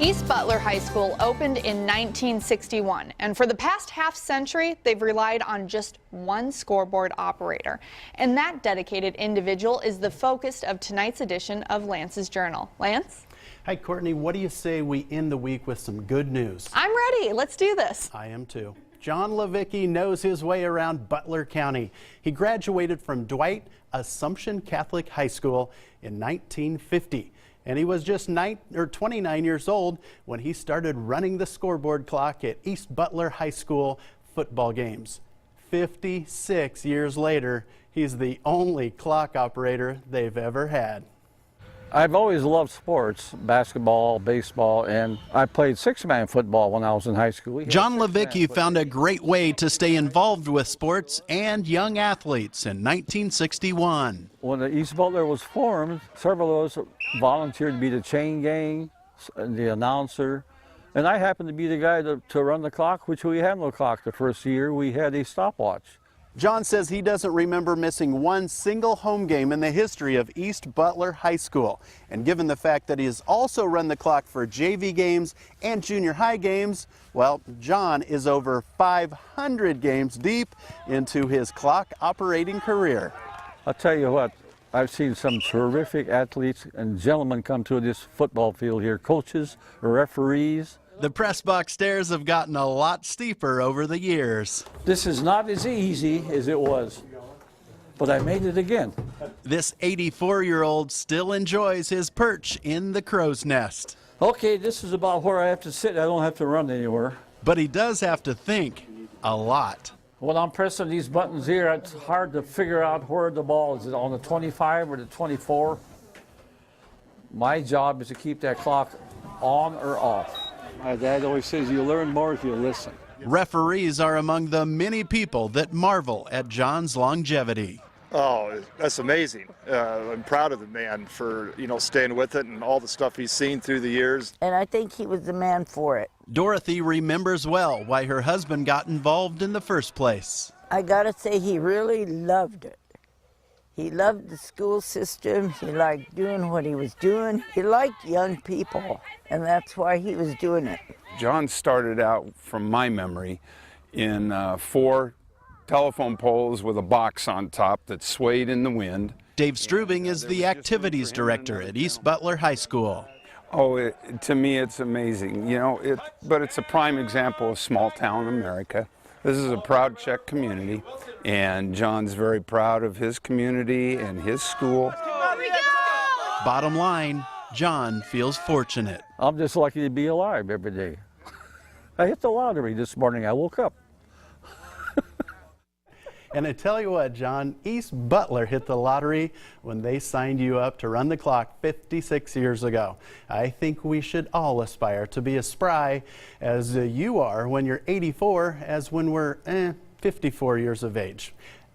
East Butler High School opened in 1961, and for the past half century, they've relied on just one scoreboard operator. And that dedicated individual is the focus of tonight's edition of Lance's Journal. Lance? Hi, Courtney. What do you say we end the week with some good news? I'm ready. Let's do this. I am too. John Levicki knows his way around Butler County. He graduated from Dwight Assumption Catholic High School in 1950. And he was just 29 years old when he started running the scoreboard clock at East Butler High School football games. 56 years later, he's the only clock operator they've ever had. I've always loved sports, basketball, baseball, and I played six-man football when I was in high school. John Levicki found a great way to stay involved with sports and young athletes in 1961. When the East Butler was formed, several of us volunteered to be the chain gang, the announcer, and I happened to be the guy to run the clock, which we had no clock the first year. We had a stopwatch. John says he doesn't remember missing one single home game in the history of East Butler High School. And given the fact that he has also run the clock for JV games and junior high games, well, John is over 500 games deep into his clock operating career. I'll tell you what, I've seen some terrific athletes and gentlemen come to this football field here, coaches, referees. The press box stairs have gotten a lot steeper over the years. This is not as easy as it was, but I made it again. This 84-year-old still enjoys his perch in the crow's nest. Okay, this is about where I have to sit. I don't have to run anywhere. But he does have to think a lot. When I'm pressing these buttons here, it's hard to figure out where the ball is. Is it on the 25 or the 24? My job is to keep that clock on or off. My dad always says you learn more if you listen. Referees are among the many people that marvel at John's longevity. Oh, that's amazing. I'm proud of the man for, staying with it and all the stuff he's seen through the years. And I think he was the man for it. Dorothy remembers well why her husband got involved in the first place. I gotta say, he really loved it. He loved the school system. He liked doing what he was doing. He liked young people, and that's why he was doing it. John started out, from my memory, in 4 telephone poles with a box on top that swayed in the wind. Dave Strubing is the activities director at East Butler High School. Oh, to me it's amazing, but it's a prime example of small town America. This is a proud Czech community, and John's very proud of his community and his school. Bottom line, John feels fortunate. I'm just lucky to be alive every day. I hit the lottery this morning. I woke up. And I tell you what, John, East Butler hit the lottery when they signed you up to run the clock 56 years ago. I think we should all aspire to be as spry as you are when you're 84 as when we're 54 years of age.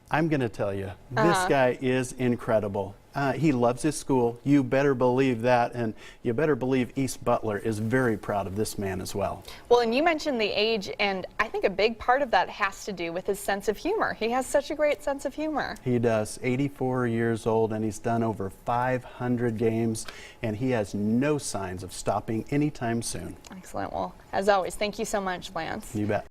I'm going to tell you, this guy is incredible. He loves his school. You better believe that, and you better believe East Butler is very proud of this man as well. Well, and you mentioned the age, and I think a big part of that has to do with his sense of humor. He has such a great sense of humor. He does. 84 years old, and he's done over 500 games, and he has no signs of stopping anytime soon. Excellent. Well, as always, thank you so much, Lance. You bet.